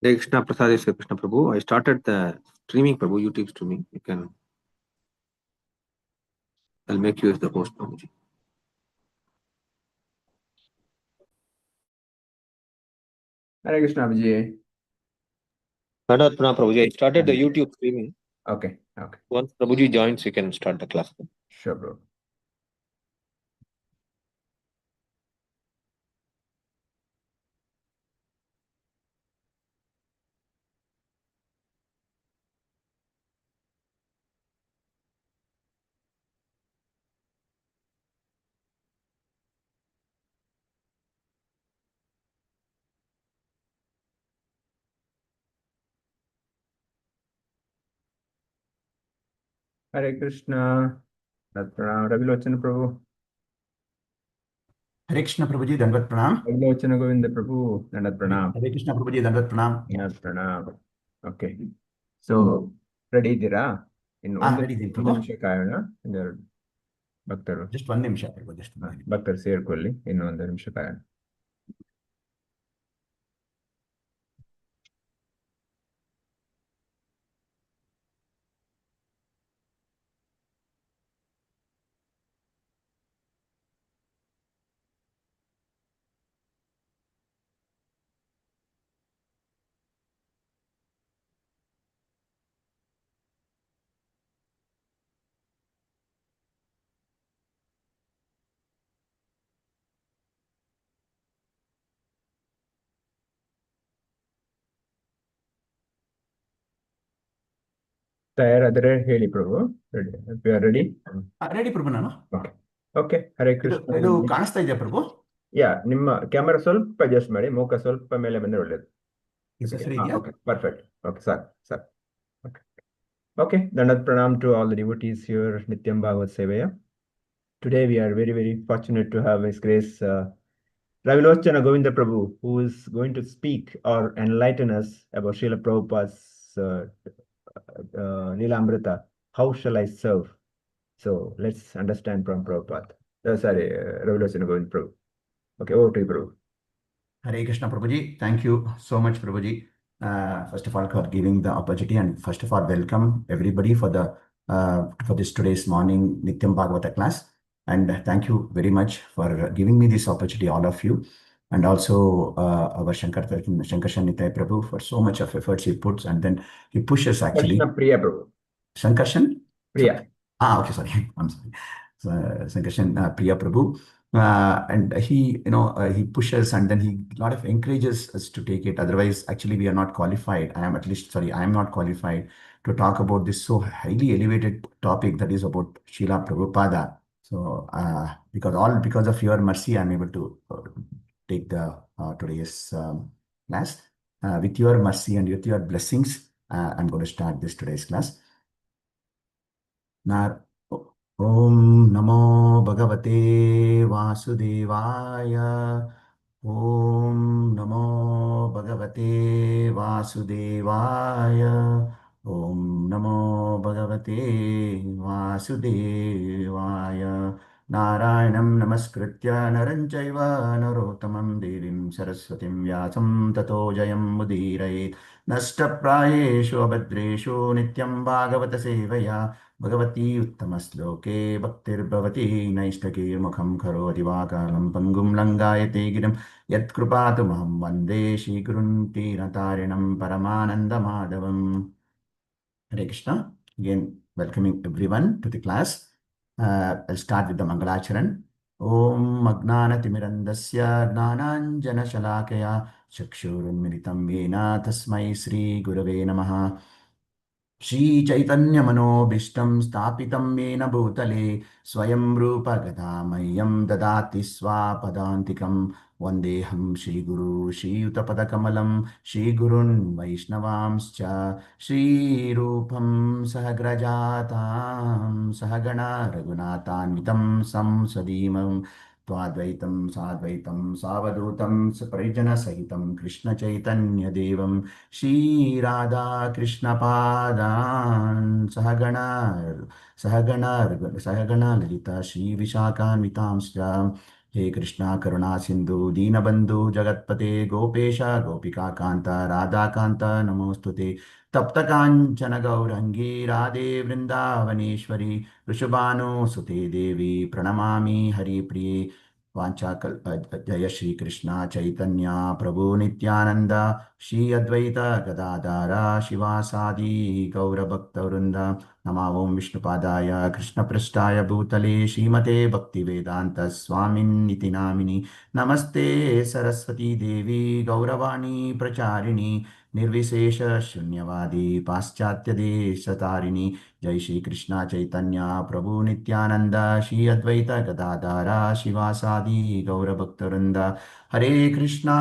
Jai Krishna Prasad Sri Krishna Prabhu. I started the streaming, Prabhu, YouTube streaming. I'll make you as the host, Prabhuji. Hare Krishna, Abhiji. Prabhuji, I started the YouTube streaming. Okay. Once Prabhuji joins, you can start the class. Sure, bro. Hare Krishna. Ravilochana Prabhu. Hare Krishna Prabhuji, Dandavat Pranam. Ravilochana Govinda Prabhu, Dandavat Pranam. Hare Krishna Prabhuji, Dandavat Pranam. Dandavat Pranam. Okay. So, ready Dira? Ready Dira, Prabhu. ನಿಮಿಷ ಕಾಯೋಣ ಭಕ್ತರು Just one ನಿಮಿಷ Prabhu, just one minute. ಭಕ್ತರು ಸೇರ್ಕೊಳ್ಳಿ ಇನ್ನೊಂದು ನಿಮಿಷ ಕಾಯೋಣ. ತಯಾರಾದರೆ ಹೇಳಿ ಪ್ರಭು. Ready ready ಪ್ರಭು ನಾನು. Okay. Hare Krishna. ಇದು ಕಾಣಿಸ್ತಾ ಇದೆಯಾ ಪ್ರಭು? ನಿಮ್ಮ ಕ್ಯಾಮೆರಾ ಸ್ವಲ್ಪ ಅಡ್ಜಸ್ಟ್ ಮಾಡಿ, ಮುಖ ಸ್ವಲ್ಪ ಮೇಲೆ ಬಂದ್ರೆ ಒಳ್ಳೇದು. Perfect. Okay sir. Okay, Dandavat Pranam to all the devotees here, Nityam Bhagavata Sevaya. Today we are very, very fortunate to have His Grace Ravilochana Govinda Prabhu, who is going to speak or enlighten us about Srila Prabhupada's Lilamruta. How shall I serve? So let's understand from Prabhupada. Sorry, Ravilochana Govinda Prabhu. Okay, over to you, Prabhu. Hare Krishna Prabhuji. Thank you so much, Prabhuji. First of all, for giving the opportunity, and first of all, welcome everybody for this today's morning Nityam Bhagavata class. And thank you very much for giving me this opportunity, all of you, and also our Shankarshan Nityam Prabhu for so much of efforts he puts, and then he pushes actually. Priya Prabhu. Shankarshan? Priya. Okay, sorry. I'm sorry. So, Shankarshan Priya Prabhu. And he pushes, and then he lot of encourages us to take it. Otherwise, actually, we are not qualified. I am not qualified to talk about this so highly elevated topic that is about Srila Prabhupada. So, because of your mercy, I am able to take the today's class. With your mercy and with your blessings, I'm going to start this today's class. Om Namo Bhagavate Vasudevaya. Om Namo Bhagavate Vasudevaya. Om Namo Bhagavate Vasudevaya. Narayanam Namaskritya Naram Chaiva Narottamam Devim Saraswatim Vyasam Tato Jayam Mudirayet. Nashtaprayeshu Abhadreshu Nityam Bhagavata Sevaya. Bhagavati Uttamasloke Bhaktirbhavati Naishtake Mukham Karoti Vakalam Pangum Langayate Giram Yat Krupatu Maham Vande Shri Gurun Tiratarinam Paramananda Madhavam. Hare Krishna. Again, welcoming everyone to the class. I'll start with the Mangalacharan. Om Magnana Timirandasya Gnananjana Shalakaya Chakshurunmilitam Yena Tasmai Sri Gurave Namaha. Shri Chaitanya Manobishtam Stapitam Mena Bhutale Swayam Rupa Gadamayam Dadati Swapadantikam Vandeham Shri Guru Shri Utapadakamalam Shri Gurun Vaishnavamscha Shri Rupam Sahagrajatam Sahagana Raghunathanvitam Samsadimam Twadvaitam Sadvaitam Savadutam Saparijana Sahitam Krishna Chaitanya Devam Shri Radha Krishna Padan Sahagana Lalita Shri Vishakanvitamscha हे कृष्णा करुणा सिंधु दीनबंधु जगत्पते गोपेश गोपिका कांता राधा कांता नमोस्तुते तप्त कांचन गौरंगी राधे वृंदावनेश्वरी वृषभानुसुते देवी प्रणमामि हरिप्रिये जय श्री कृष्ण चैतन्य प्रभु नित्यानंद श्री अद्वैत गदाधारा शिवासादि गौरभक्तवृंद नमो ओं विष्णुपादाय कृष्णपृष्ठाय भूतले श्रीमते भक्तिवेदांत स्वामिन्निति नामिनि नमस्ते सरस्वती देवी गौरवाणी प्रचारिणी निर्विशेष शून्यवादी पाश्चात्य देशतारिणी जय श्री कृष्ण चैतन्य प्रभु नित्यानंद श्री अद्वैत गदाधारा शिवासादि गौरभक्तवृंद हरे Krishna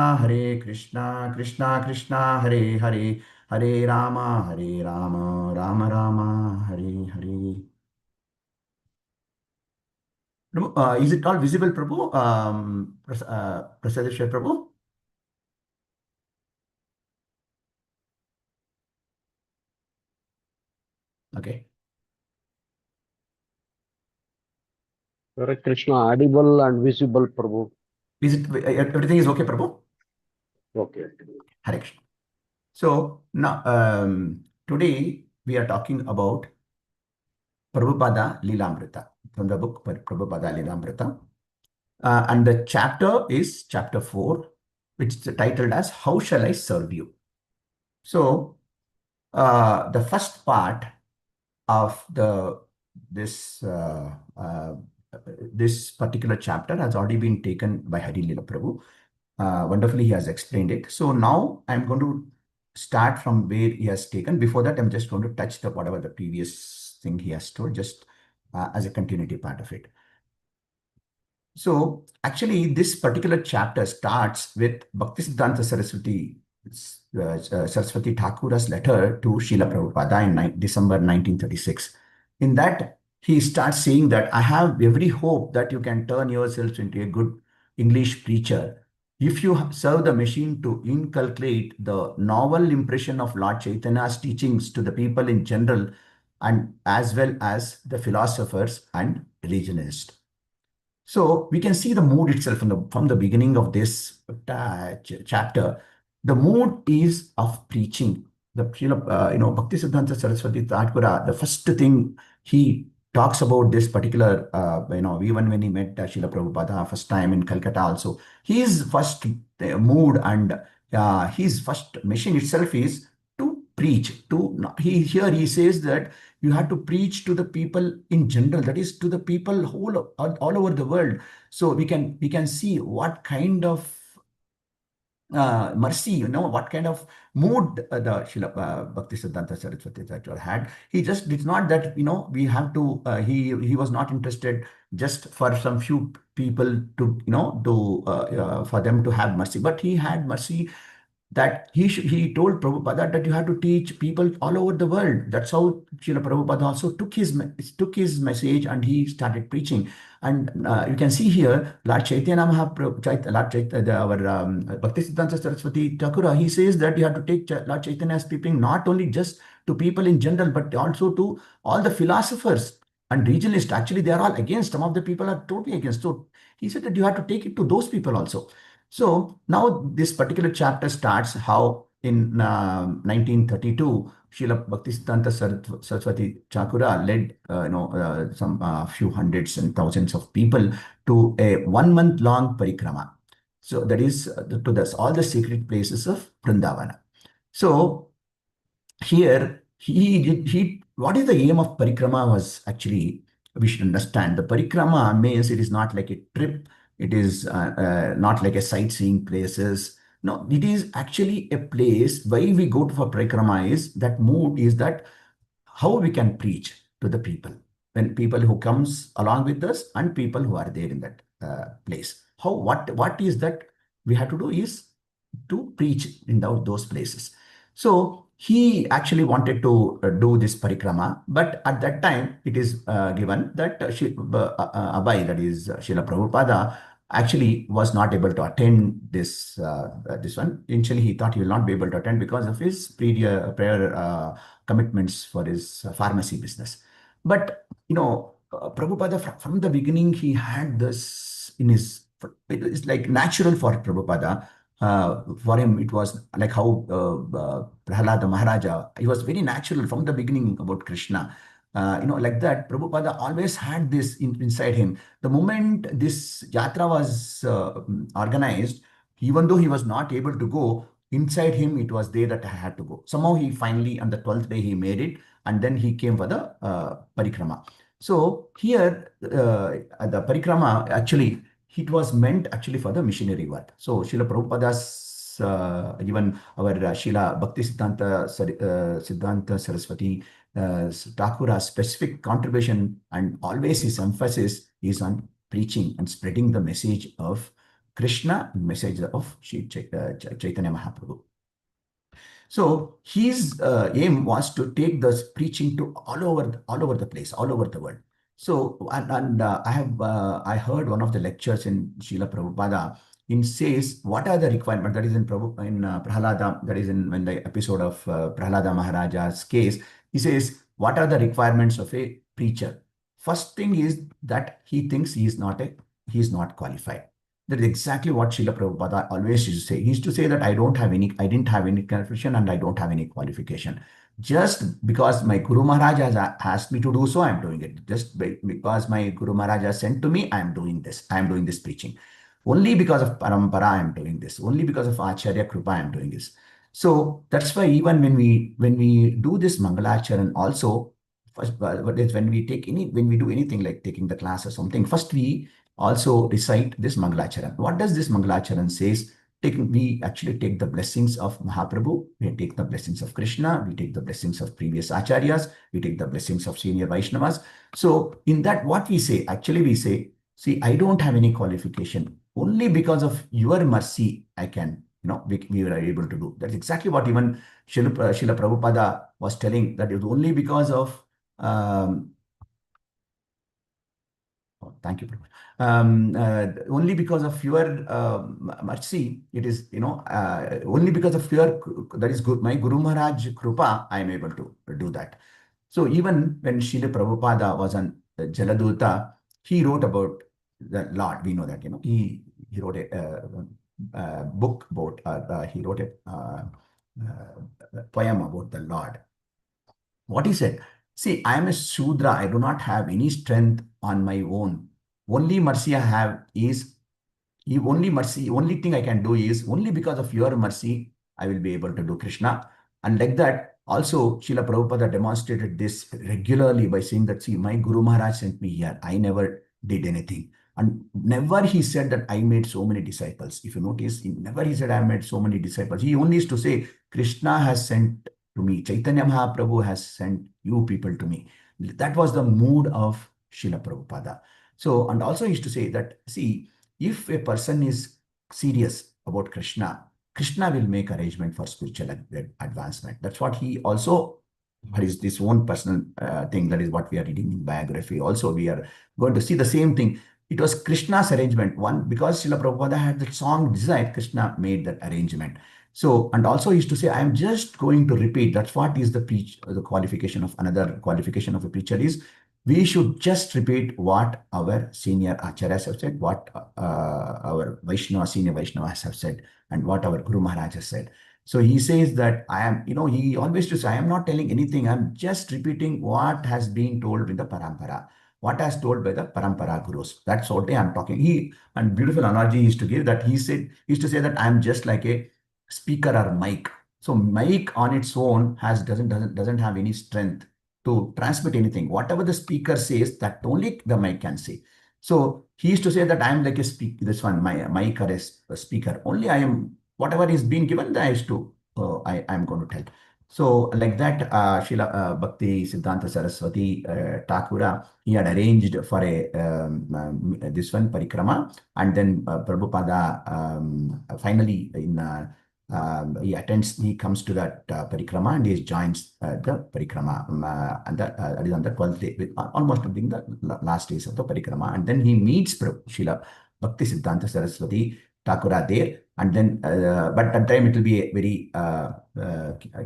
Krishna Krishna Hare Hare Hare Ram Ram Ram Hare Hare. Prabhu, is it all visible, Prabhu? Prasadeshwar Prabhu? Okay. Hare Krishna, audible and visible, Prabhu. Is it everything is okay, Prabhu? Okay. Hare Krishna. So now today we are talking about Prabhupada Lilamruta from the book Prabhupada Lilamruta. And the chapter is chapter 4, which is titled as How Shall I Serve You? So the first part of this particular chapter has already been taken by Hari Lila Prabhu. Wonderfully, he has explained it. So now I'm going to start from where he has taken. Before that, I'm just going to touch whatever the previous thing he has told, just as a continuity part of it. So actually, this particular chapter starts with Bhaktisiddhanta Saraswati Thakura's letter to Srila Prabhupada in December 1936. In that, he starts saying that I have every hope that you can turn yourselves into a good English preacher if you serve the machine to inculcate the novel impression of Lord Chaitanya's teachings to the people in general and as well as the philosophers and religionists. So we can see the mood itself from the beginning of this chapter. The mood is of preaching. The Bhaktisiddhanta Saraswati Thakura, the first thing he talks about this particular, even when he met Srila Prabhupada first time in Calcutta also, his first mood and his first mission itself is to preach. Here he says that you have to preach to the people in general, that is to the people all over the world. So we can see what kind of mercy, what kind of mood the Srila Bhaktisiddhanta Saraswati Thakur had. He just did not that, we have to, he was not interested just for some few people to, for them to have mercy, but he had mercy that he told Prabhupada that you have to teach people all over the world. That's how Srila Prabhupada also took his message and he started preaching. And you can see here, Lord Chaitanya Mahaprabhu, our Bhaktisiddhanta Saraswati Thakura, he says that you have to take Lord Chaitanya speaking not only just to people in general, but also to all the philosophers and regionalists. Actually, they are all against. Some of the people are totally against. So he said that you have to take it to those people also. So now this particular chapter starts how in 1932, Srila Bhaktisiddhanta Saraswati Thakura led some few hundreds and thousands of people to a 1 month long parikrama. So that is to all the sacred places of Vrindavana. So here what is the aim of parikrama was actually, we should understand. The parikrama means it is not like a trip. It is not like a sightseeing places. No, it is actually a place. Why we go for parikrama is that mood is that how we can preach to the people, when people who comes along with us and people who are there in that place. What is that we have to do is to preach in those places. So he actually wanted to do this parikrama, but at that time it is given that Abai, that is Srila Prabhupada, actually was not able to attend this one. Initially, he thought he will not be able to attend because of his prior commitments for his pharmacy business. But Prabhupada from the beginning, he had this in his it's like natural for Prabhupada. For him, it was like how Prahalada Maharaja, it was very natural from the beginning about Krishna. Like that, Prabhupada always had this inside him. The moment this yatra was organized, even though he was not able to go, inside him it was there that I had to go. Somehow he finally, on the 12th day, he made it, and then he came for the parikrama. So here, the parikrama actually, it was meant actually for the missionary work. So Srila Prabhupada's, even our Srila Bhakti Siddhanta Saraswati Thakura's specific contribution and always his emphasis is on preaching and spreading the message of Krishna, message of Chaitanya Mahaprabhu. So his aim was to take this preaching to all over the place, all over the world. So I heard one of the lectures in Srila Prabhupada. In says what are the requirements, that is in Prahalada, that is in when the episode of Prahalada Maharaja's case. He says what are the requirements of a preacher. First thing is that he thinks he is not qualified. That is exactly what Srila Prabhupada always used to say. He used to say that I didn't have any qualification and I don't have any qualification. Just because my Guru Maharaj has asked me to do so, I'm doing it. Just because my Guru Maharaj has sent to me, I'm doing this. I'm doing this preaching. Only because of Parampara, I'm doing this. Only because of Acharya Krupa, I'm doing this. So that's why even when we do this Mangalacharan also, first, when we do anything like taking the class or something, first we also recite this Mangalacharan. What does this Mangalacharan says? We actually take the blessings of Mahaprabhu, we take the blessings of Krishna, we take the blessings of previous Acharyas, we take the blessings of senior Vaishnavas. So in that, what we say, actually we say, see, I don't have any qualification. Only because of your mercy, I can, we were able to do. That's exactly what even Srila Prabhupada was telling, that it was only because of thank you, Prabhupada. Only because of your mercy, it is, only because of that is good, my Guru Maharaj Krupa, I am able to do that. So even when Srila Prabhupada was on Jaladuta, he wrote about the Lord. We know that, he wrote a book about, he wrote a poem about the Lord. What he said, see, I am a Shudra, I do not have any strength on my own. Only mercy I have is, only thing I can do is, only because of your mercy, I will be able to do Krishna. And like that, also, Srila Prabhupada demonstrated this regularly by saying that, see, my Guru Maharaj sent me here. I never did anything. And never he said that I made so many disciples. If you notice, never he said I made so many disciples. He only used to say, Krishna has sent to me. Chaitanya Mahaprabhu has sent you people to me. That was the mood of Srila Prabhupada. So, and also he used to say that, see, if a person is serious about Krishna, Krishna will make arrangement for spiritual advancement. That's what he also, what is this own personal thing, that is what we are reading in biography. Also, we are going to see the same thing. It was Krishna's arrangement. One, because Srila Prabhupada had that song desired, Krishna made that arrangement. So, and also he used to say, I'm just going to repeat. That's what is the qualification of another qualification of a preacher is, we should just repeat what our senior acharyas have said, what our senior Vaishnavas have said, and what our Guru Maharaj has said. So he says that I am, he always to say, I am not telling anything. I'm just repeating what has been told with the parampara, what has told by the parampara gurus. That's all I'm talking. And beautiful analogy he used to give that he used to say that I'm just like a speaker or mic. So mic on its own doesn't have any strength to transmit anything. Whatever the speaker says, that only the mic can say. So he used to say that I am like my mic or a speaker. Only I am, whatever is being given, that I used to, I am going to tell. So like that, Srila Bhakti Siddhanta Saraswati Thakura, he had arranged for this one parikrama, and then Prabhupada finally he comes to that parikrama and he joins the parikrama, and that is on the 12th day, almost being the last days of the parikrama, and then he meets Srila Bhakti Siddhanta Saraswati Thakura there, and then but that time it will be a very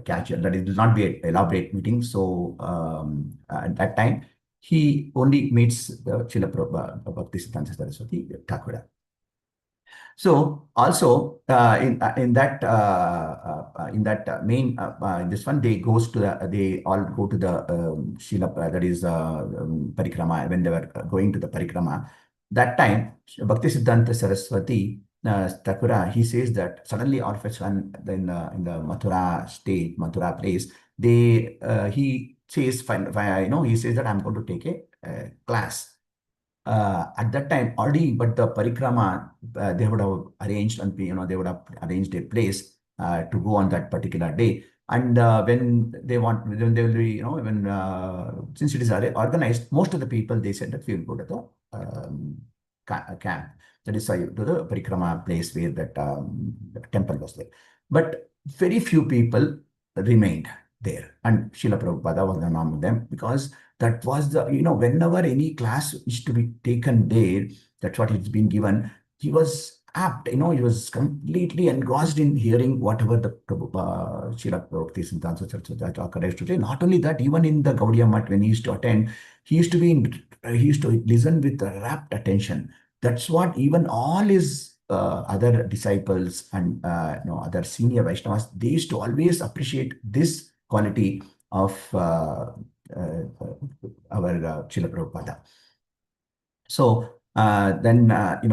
casual, that it will not be an elaborate meeting. So at that time he only meets Srila Bhakti Siddhanta Saraswati Thakura. So also in that main this one they goes to they all go to the Srila that is parikrama when they were going to the parikrama. That time Bhakti Siddhanta Saraswati Thakura, he says that suddenly all of a sudden in the Mathura state, Mathura place, he says he says that I'm going to take a class. At that time already, but the parikrama they would have arranged and they would have arranged a place to go on that particular day. And when they will be when since it is organized, most of the people they said that we will go to the camp, that is to the parikrama place where that temple was there. But very few people remained there, and Srila Prabhupada was among them, because that was the, whenever any class is to be taken there, that's what it's been given. He was apt, he was completely engrossed in hearing whatever the Srila Bhakti Siddhanta Saraswati Thakur used to say. Not only that, even in the Gaudiya Math, when he used to attend, he used to listen with rapt attention. That's what even all his other disciples and other senior Vaishnavas, they used to always appreciate this quality of our Srila Prabhupada. So then that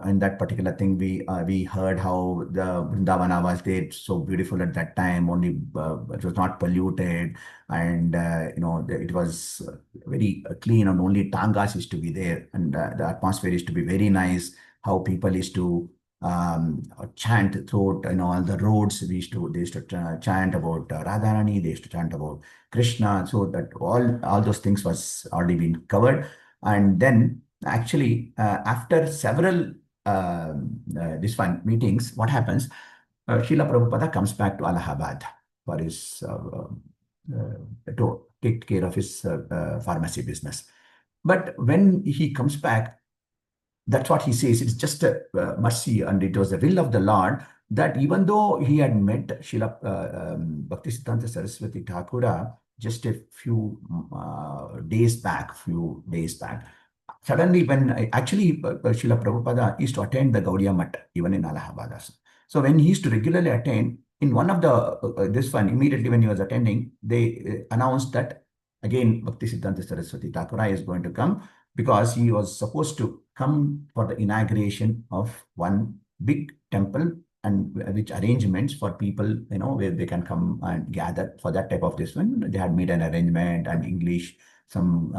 in that particular thing we heard how the Vrindavana was there, so beautiful at that time. Only it was not polluted, and it was very clean, and only tangas used to be there, and the atmosphere used to be very nice. How people used to chant throughout all the roads. They used to chant about Radharani. They used to chant about Krishna. So that all those things was already been covered. And then actually after several this one meetings, what happens? Srila Prabhupada comes back to Allahabad for his to take care of his pharmacy business. But when he comes back, that's what he says. It's just a mercy, and it was the will of the Lord that even though he had met Srila Bhakti Siddhanta Saraswati Thakura just a few days back, suddenly when Srila Prabhupada used to attend the Gaudiya Math even in Allahabad. So when he used to regularly attend, in one of the this one, immediately when he was attending, they announced that again Bhakti Siddhanta Saraswati Thakura is going to come, because he was supposed to come for the inauguration of one big temple, and which arrangements for people, where they can come and gather for that type of this one. They had made an arrangement, and English, some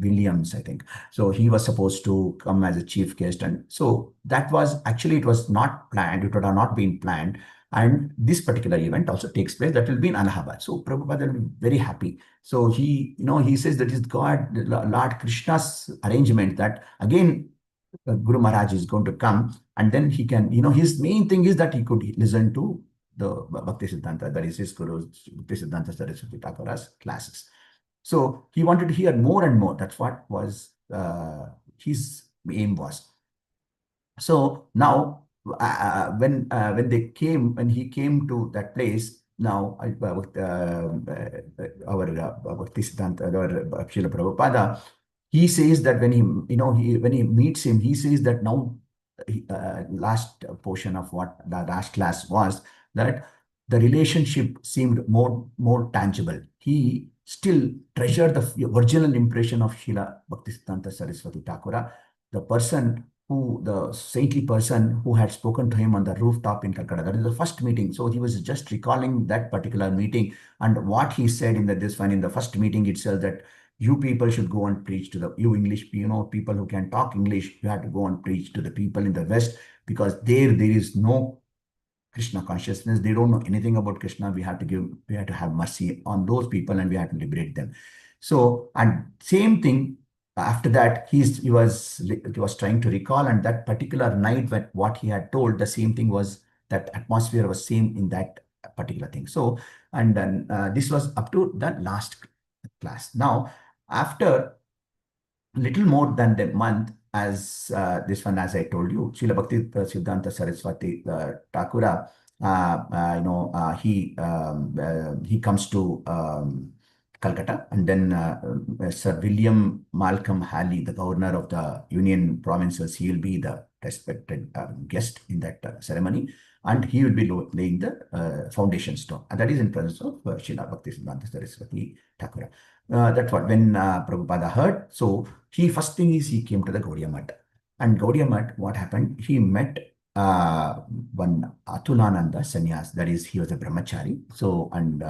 Williams, I think. So he was supposed to come as a chief guest. And so that was actually, it was not planned. It would have not been planned. And this particular event also takes place, that will be in Allahabad. So Prabhupada will be very happy. So he says that is God, Lord Krishna's arrangement, that again, Guru Maharaj is going to come, and then he can, his main thing is that he could listen to the Bhakti Siddhanta, that is his Guru Bhakti Siddhanta Saraswati Thakura's classes. So he wanted to hear more and more. That's what was his aim was. So now, when he came to that place, now our Bhakti Siddhanta, our Srila Prabhupada, he says that when he meets him, he says that now last portion of what the last class was, that the relationship seemed more tangible. He still treasured the original impression of Srila Bhakti Siddhanta Saraswati Thakura, the saintly person who had spoken to him on the rooftop in Calcutta. That is the first meeting. So he was just recalling that particular meeting, and what he said in the first meeting itself, that you people should go and preach to you English, people who can talk English, you have to go and preach to the people in the West, because there is no Krishna consciousness. They don't know anything about Krishna. We have to have mercy on those people, and we have to liberate them. So, and same thing, after that, he was trying to recall, and that particular night, when what he had told, the same thing was, that atmosphere was same in that particular thing. So, and then this was up to the last class. Now, after little more than a month, as this one, as I told you, Srila Bhakti Siddhanta Saraswati Thakura, he comes to Calcutta, and then Sir William Malcolm Halley, the governor of the Union Provinces, he will be the respected guest in that ceremony, and he will be laying the foundation stone, and that is in presence of Srila Bhaktisiddhanta Saraswati Thakur. That's what when Prabhupada heard. So first thing is he came to the Gaudiya Math, and Gaudiya Math, what happened? He met one Atulananda sannyas, that is, he was a brahmachari. So, and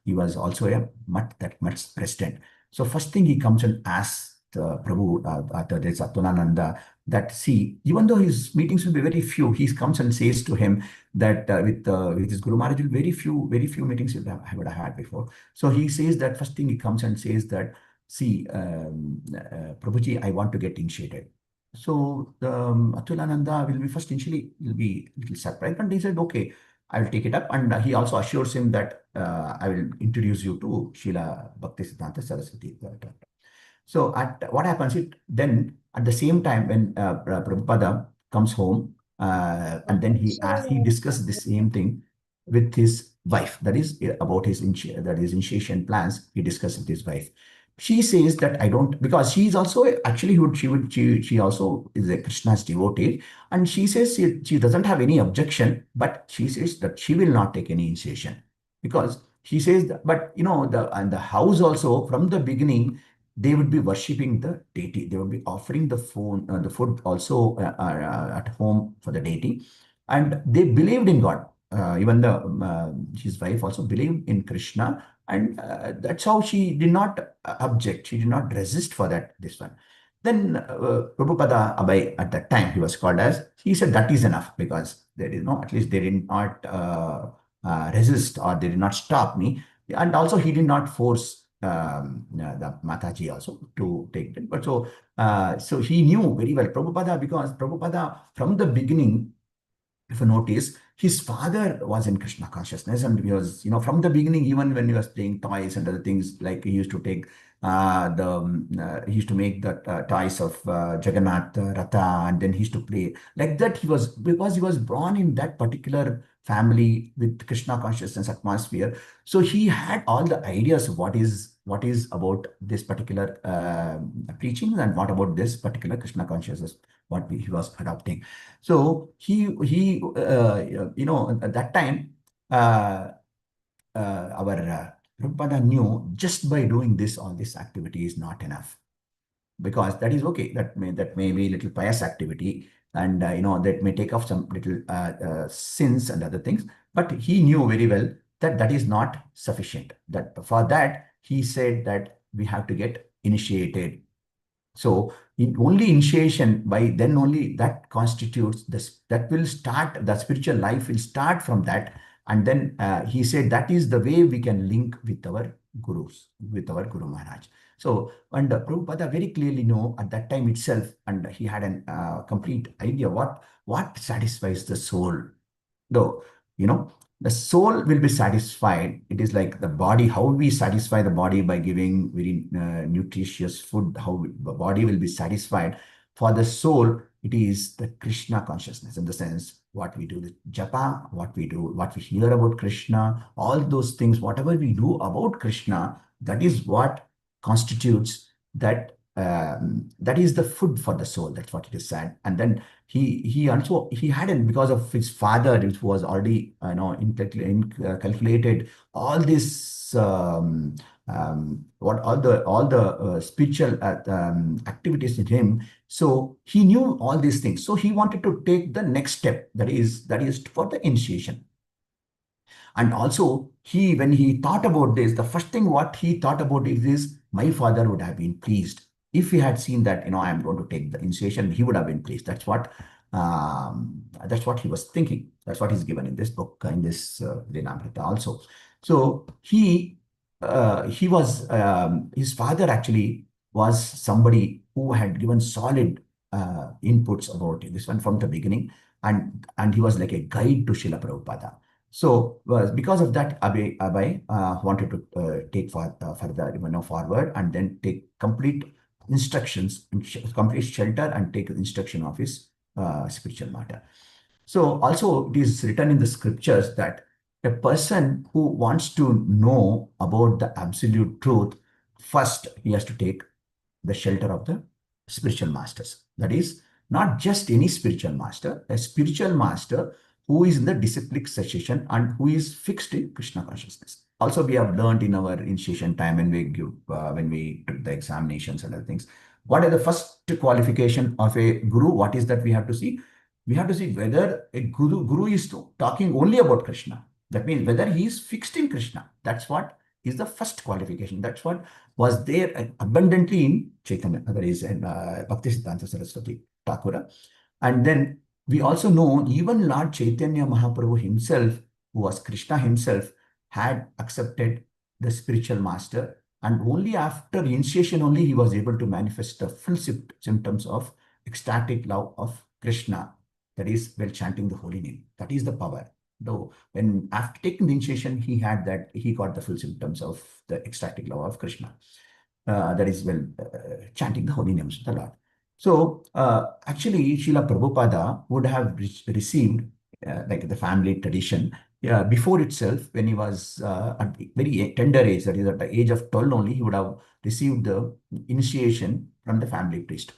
he was also a Math's president. So first thing he comes and asks Prabhu, there's Atulananda, that see, even though his meetings will be very few, he comes and says to him that with his Guru Maharaj, very few meetings I would have had before. So he says that first thing he comes and says that, see, Prabhuji, I want to get initiated. So Atulananda will be first initially will be a little surprised, and he said, okay, I will take it up. And he also assures him that I will introduce you to Srila Bhaktisiddhanta Saraswati. So what happens, then at the same time when Prabhupada comes home, and then he discusses the same thing with his wife, that is about his initiation plans. He discussed with his wife. She says that I don't, because she is also actually she also is a Krishna's devotee, and she says she doesn't have any objection, but she says that she will not take any initiation, because she says that, but the house also from the beginning they would be worshipping the deity. They would be offering the food also at home for the deity, and they believed in God. Even his wife also believed in Krishna, and that's how she did not object. She did not resist for that. This one. Then Prabhupada Abhay, at that time he was called as, he said that is enough, because there is at least they did not resist, or they did not stop me, and also he did not force the Mataji also to take it. But so he knew very well Prabhupada, because Prabhupada from the beginning, if you notice, his father was in Krishna consciousness, and he was, from the beginning, even when he was playing toys and other things, like he used to take he used to make the toys of Jagannath Ratha, and then he used to play like that. Because he was born in that particular family with Krishna consciousness atmosphere, so he had all the ideas of what is about this particular preaching, and what about this particular Krishna consciousness, what he was adopting. So he at that time, our Prabhupada knew just by doing all this activity is not enough, because that is okay. That may be a little pious activity, and that may take off some little sins and other things. But he knew very well that that is not sufficient. That for that he said that we have to get initiated. So only initiation, by then only that constitutes this, that will start, the spiritual life will start from that. And then he said that is the way we can link with our gurus, with our Guru Maharaj. So, and Prabhupada very clearly know at that time itself, and he had a complete idea what satisfies the soul. Though, the soul will be satisfied. It is like the body, how we satisfy the body by giving very nutritious food, how the body will be satisfied. For the soul, it is the Krishna consciousness, in the sense what we do with japa, what we do, what we hear about Krishna, all those things, whatever we do about Krishna, that is what constitutes that. That is the food for the soul. That's what it is said. And then he had, because of his father, which was already calculated all this what all the spiritual activities in him. So he knew all these things. So he wanted to take the next step, that is for the initiation. And also when he thought about this, the first thing what he thought about is my father would have been pleased. If he had seen that, I'm going to take the initiation, he would have been pleased. That's what he was thinking. That's what is given in this book, in this Lilamruta also. So he was, his father actually was somebody who had given solid inputs about this one from the beginning. And he was like a guide to Srila Prabhupada. So because of that, Abhay wanted to take further, forward, and then take complete instructions, complete shelter, and take instruction of his spiritual matter. So also it is written in the scriptures that a person who wants to know about the absolute truth, first he has to take the shelter of the spiritual masters. That is, not just any spiritual master, a spiritual master who is in the disciplic cessation and who is fixed in Krishna consciousness. Also, we have learned in our initiation time when we took the examinations and other things. What are the first qualification of a guru? What is that we have to see? We have to see whether a guru is talking only about Krishna. That means whether he is fixed in Krishna. That's what is the first qualification. That's what was there abundantly in Chaitanya, that is in Bhaktisiddhanta Saraswati Thakura. And then we also know even Lord Chaitanya Mahaprabhu himself, who was Krishna himself, had accepted the spiritual master, and only after initiation only he was able to manifest the full symptoms of ecstatic love of Krishna, that is while chanting the holy name. That is the power. Though when after taking the initiation he got the full symptoms of the ecstatic love of Krishna, that is while chanting the holy names of the Lord. So actually Srila Prabhupada would have received like the family tradition before itself, when he was at a very tender age, that is at the age of 12 only, he would have received the initiation from the family priest.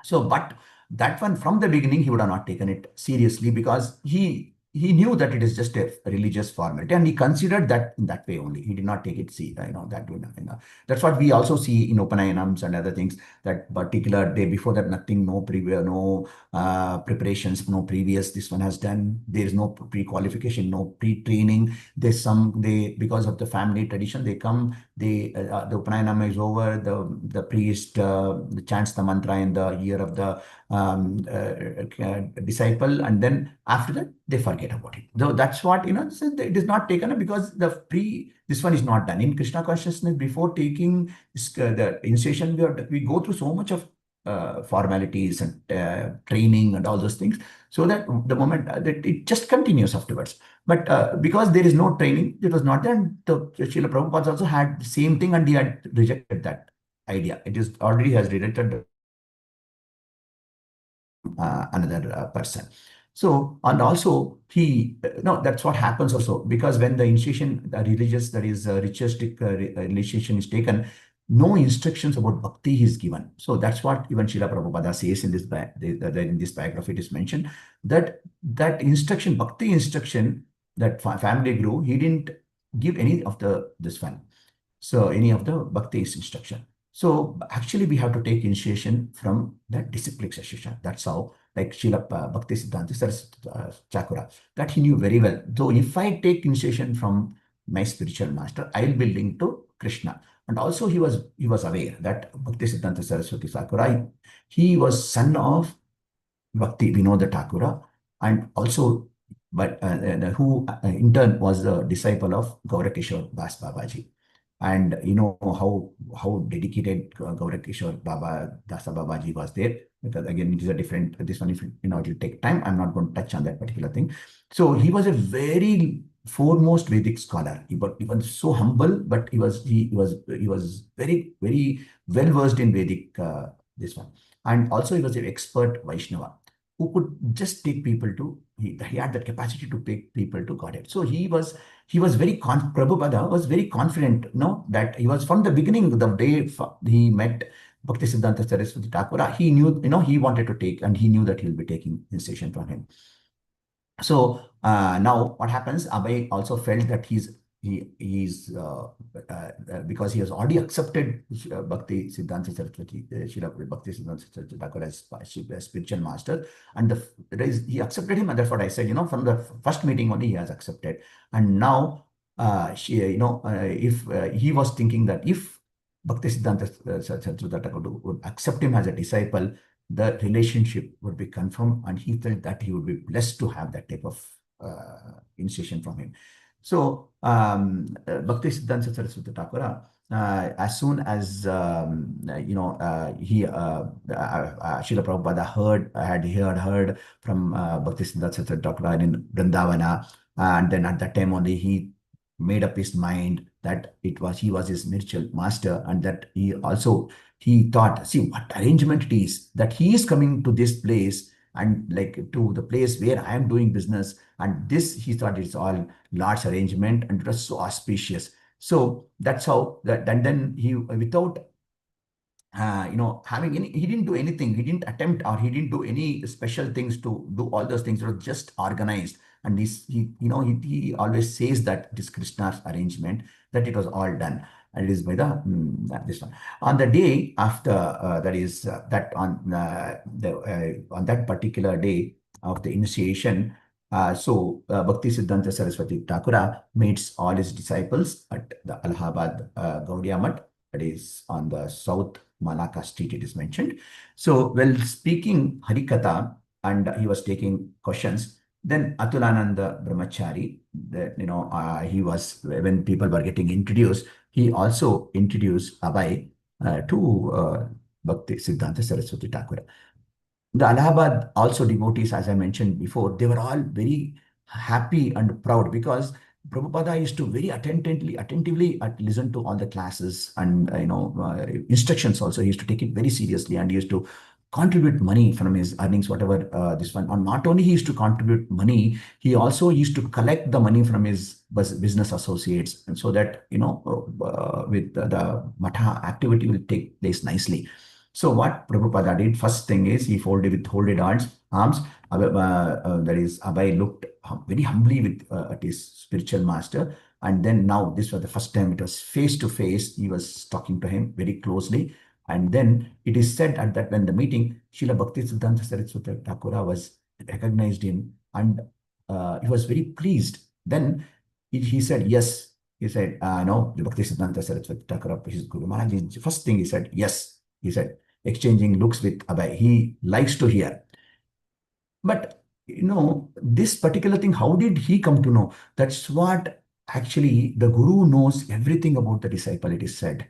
So, but that one from the beginning, he would have not taken it seriously, because he knew that it is just a religious formality, and he considered that in that way only. He did not take it that way. That's what we also see in Upanayanams and other things, that particular day before that, nothing, no preparations, no previous, this one has done. There is no pre-qualification, no pre-training. Because of the family tradition, they come, the Upanayanam is over, the priest chants the mantra in the ear of the disciple, and then after that they forget about it. So that's what it is not taken up, because this one is not done in Krishna consciousness. Before taking the initiation, we go through so much of formalities and training and all those things, so that the moment that it just continues afterwards. But because there is no training, it was not done. Srila Prabhupada also had the same thing, and he had rejected that idea. It is already has rejected another person. So, and also that's what happens also, because when the initiation, the religious, that is ritualistic initiation is taken, no instructions about bhakti is given. So that's what even Srila Prabhupada says in this biography. It is mentioned that instruction, bhakti instruction, that family guru, he didn't give any of this one. So any of the bhakti instruction. So actually we have to take initiation from the disciplic cessation. That's how, like Srila Bhaktisiddhanta Saraswati Thakura, that he knew very well. So if I take initiation from my spiritual master, I will be linked to Krishna. And also he was aware that Bhaktisiddhanta Saraswati Thakura, he was son of Bhakti Vinoda Thakura, and also who in turn was the disciple of Gaurakishore Das Babaji. And you know how dedicated Gaurakishore Dasa Babaji was there, because again it is a different, this one, if it will take time, I'm not going to touch on that particular thing. So he was a very foremost Vedic scholar. He was so humble, but he was very, very well versed in Vedic this one. And also he was an expert Vaishnava who could just take people to, he had that capacity to take people to Godhead. So he was very Prabhupada was very confident, that he was from the beginning, the day he met Bhaktisiddhanta Saraswati Thakura, he knew, he wanted to take, and he knew that he'll be taking initiation from him. So now what happens, Abhay also felt that he's because he has already accepted Bhakti Siddhanta Saraswati, Srila Bhakti Siddhanta Saraswati Thakura as spiritual master, and he accepted him, and that's what I said, from the first meeting only he has accepted. And now if he was thinking that if Bhakti Siddhanta Saraswati Thakura would accept him as a disciple, the relationship would be confirmed, and he felt that he would be blessed to have that type of initiation from him. So Bhakti Siddhanta Saraswati Thakura, as soon as Srila Prabhupada had heard from Bhakti Siddhanta Saraswati Thakura in Vrindavana, and then at that time only he made up his mind that he was his spiritual master, and that he thought, see what arrangement it is, that he is coming to this place, and like to the place where I am doing business, and this he thought it's all Lord's arrangement, and it was so auspicious. So that's how and then he, without having any, he didn't do anything. He didn't attempt or he didn't do any special things to do all those things. It was just organized. And he always says that it is Krishna's arrangement, that it was all done. And it is by this one. On the day after, on that particular day of the initiation, Bhakti Siddhanta Saraswati Thakura meets all his disciples at the Allahabad Gaudiya Math, that is on the South Malacca Street, it is mentioned. So, while speaking Harikatha and he was taking questions, then Atulananda Brahmachari, he was, when people were getting introduced, he also introduced Abhay to Bhakti Siddhanta Saraswati Thakura. The Allahabad also devotees, as I mentioned before, they were all very happy and proud because Prabhupada used to very attentively listen to all the classes and instructions also. He used to take it very seriously and he used to contribute money from his earnings, whatever this one. And not only he used to contribute money, he also used to collect the money from his business associates, and so that with the matha activity will take place nicely. So what Prabhupada did, first thing is he folded with folded arms. That is, Abhay looked very humbly at his spiritual master. And then now this was the first time it was face to face. He was talking to him very closely. And then it is said at that when the meeting, Srila Bhakti Siddhanta Saraswati Thakura was recognized him and he was very pleased. Then he said, yes. He said, no, Bhakti Siddhanta Saraswati Thakura, his Guru Maharaj. First thing he said, yes. He said, exchanging looks with Abhay. He likes to hear. But, this particular thing, how did he come to know? That's what actually the Guru knows everything about the disciple, it is said.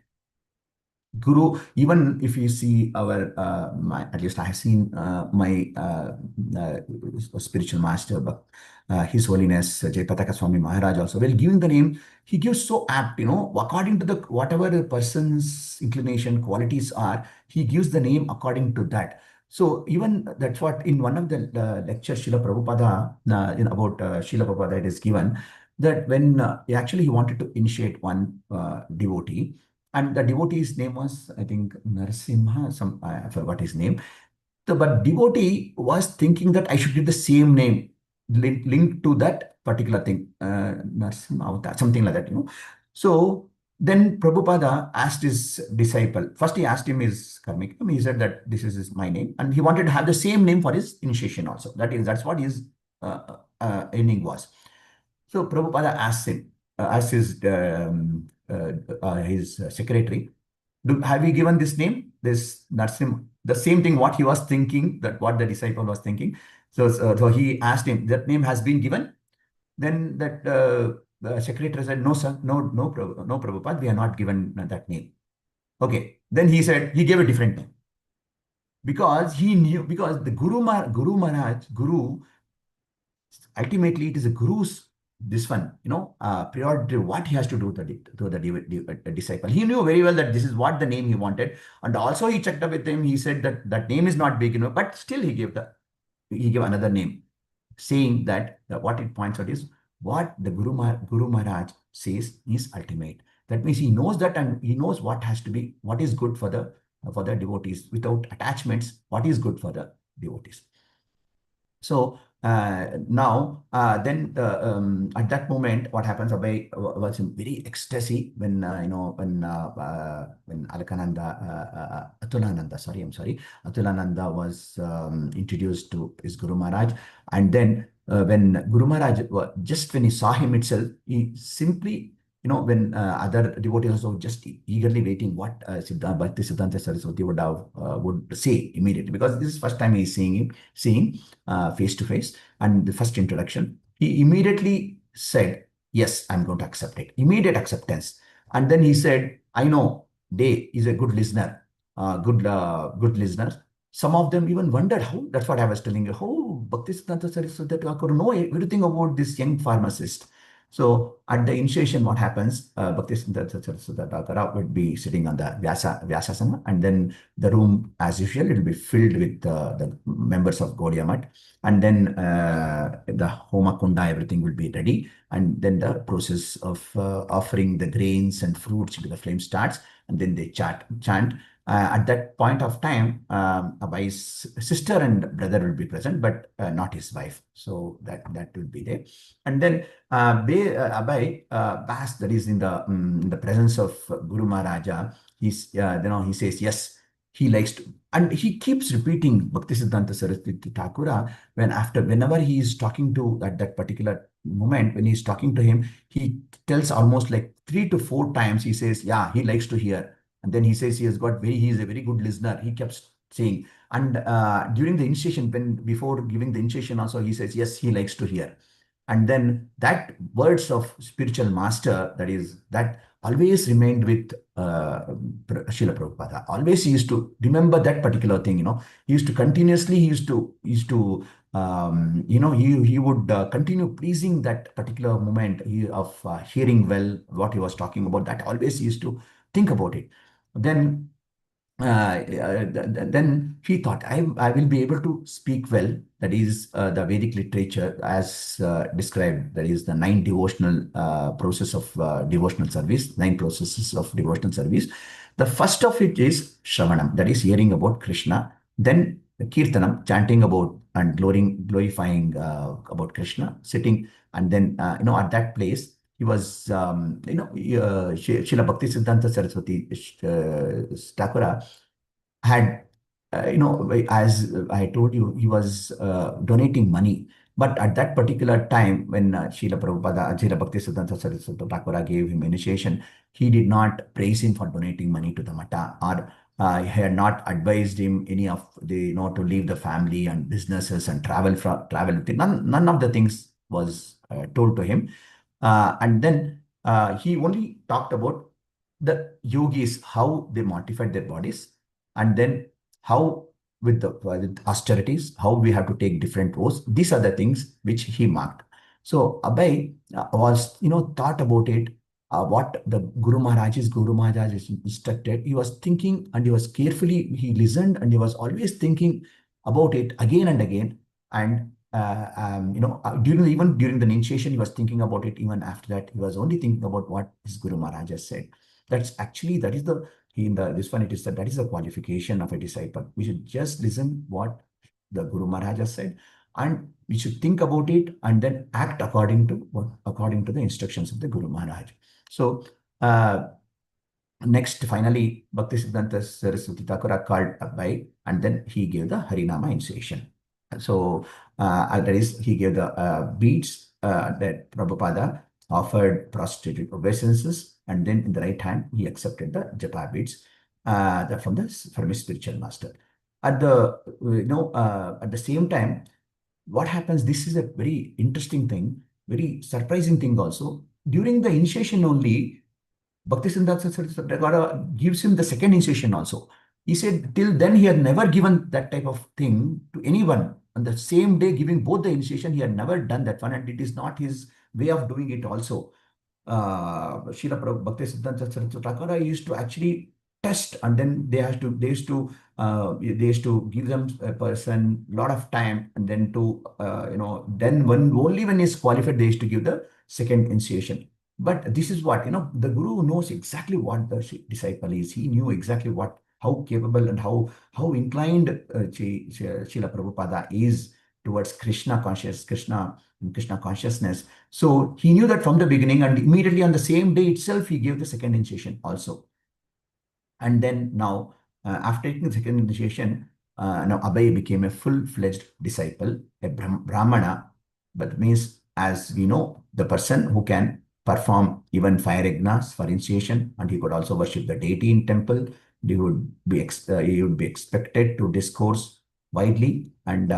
Guru, even if you see our, at least I have seen my spiritual master, but His Holiness Jayapataka Swami Maharaj also, well, giving the name, he gives so apt, according to whatever the person's inclination, qualities are, he gives the name according to that. So even that's what in one of the lectures, Srila Prabhupada, about Srila Prabhupada, it is given that when he wanted to initiate one devotee, and the devotee's name was, I think, Narasimha, I forgot his name. But devotee was thinking that I should give the same name linked to that particular thing, Narasimha Avatar, something like that, So then Prabhupada asked his disciple, first he asked him his karmic name, he said that this is my name, and he wanted to have the same name for his initiation also. That's what his ending was. So Prabhupada asked him, asked his secretary, have you given this name, this Narsim, the same thing what he was thinking, that what the disciple was thinking. So he asked him, that name has been given. Then that the secretary said, no sir, no Prabhupada, we are not given that name. Okay, then he said, he gave a different name. Because he knew, because the Guru Maharaj, ultimately it is a Guru's, this one, priority, what he has to do to the disciple. He knew very well that this is what the name he wanted. And also he checked up with him. He said that that name is not big enough, but still he gave another name, saying that what it points out is what the Guru Maharaj says is ultimate. That means he knows that, and he knows what has to be, what is good for the devotees without attachments, what is good for the devotees. So now, then at that moment, what happens? Abhay was in very ecstasy when Atulananda was introduced to his Guru Maharaj, and then when Guru Maharaj, just when he saw him itself, he simply, when other devotees also just eagerly waiting what Bhakti Siddhanta Saraswati would say immediately, because this is first time he's seeing face to face, and the first introduction, he immediately said, yes, I'm going to accept it. Immediate acceptance. And then he said, I know Day is a good listener, good listener. Some of them even wondered how, that's what I was telling you, how Bhakti Siddhanta Saraswati Thakur know everything about this young pharmacist. So at the initiation, what happens, Bhakti Siddhanta Saraswati Thakur would be sitting on the Vyasasana, and then the room, as usual, it will be filled with the members of Gaudiya Math, and then the Homa Kunda, everything will be ready, and then the process of offering the grains and fruits into the flame starts, and then they chant, At that point of time, Abhai's sister and brother will be present, but not his wife. So that will be there. And then Abhay Bas, that is in the presence of Guru Maharaja, he says yes, he likes to, and he keeps repeating Bhaktisiddhanta Saraswati Thakura whenever he is talking to at that particular moment, when he's talking to him, he tells almost like 3 to 4 times. He says, yeah, he likes to hear. And then he says he is a very good listener. He kept saying, and during the initiation, before giving the initiation also, he says, yes, he likes to hear. And then that words of spiritual master, that always remained with Srila Prabhupada. Always he used to remember that particular thing, He used to continuously, he would continue pleasing that particular moment of hearing well what he was talking about. That always he used to think about it. Then then he thought, I will be able to speak well. That is the Vedic literature as described. That is the 9 devotional process of devotional service, 9 processes of devotional service. The first of it is Shravanam, that is hearing about Krishna. Then Kirtanam, chanting about and glorifying about Krishna, sitting, and then at that place he was, Srila Bhaktisiddhanta Saraswati Thakura had, as I told you, he was donating money. But at that particular time, when Srila Bhaktisiddhanta Saraswati Thakura gave him initiation, he did not praise him for donating money to the Mata, or he had not advised him any of the, to leave the family and businesses and travel. None of the things was told to him. And then he only talked about the yogis, how they mortified their bodies, and then how with austerities, how we have to take different roads. These are the things which he marked. So Abhay was, thought about it, what the Guru Maharaj is instructed. He was thinking, and he was he listened, and he was always thinking about it again and again. And during the initiation, he was thinking about it. Even after that, he was only thinking about what his Guru Maharaj has said. That is this one, it is that is the qualification of a disciple. We should just listen what the Guru Maharaj has said, and we should think about it and then act according to the instructions of the Guru Maharaj. So next, finally, Bhaktisiddhanta Saraswati Thakura called Abhay, and then he gave the Harinama initiation. So that is, he gave the beads that Prabhupada offered prostrated obeisances, and then in the right hand he accepted the japa beads from his spiritual master. At the same time, what happens? This is a very interesting thing, very surprising thing also. During the initiation only, Bhaktisiddhanta Saraswati Thakura gives him the second initiation also. He said till then he had never given that type of thing to anyone. On the same day, giving both the initiation, he had never done that one, and it is not his way of doing it also. Srila Bhaktisiddhanta Saraswati Thakura used to actually test, and then they used to give them a person a lot of time, and then then only when he's qualified, they used to give the second initiation. But this is what, the Guru knows exactly what the disciple is. He knew exactly how capable and how inclined Srila Prabhupada is towards Krishna consciousness. So he knew that from the beginning, and immediately on the same day itself, he gave the second initiation also. And then now, after taking the second initiation, now Abhay became a full-fledged disciple, a Brahmana, but means, as we know, the person who can perform even fire yajnas for initiation, and he could also worship the deity in temple. He would be expected to discourse widely, and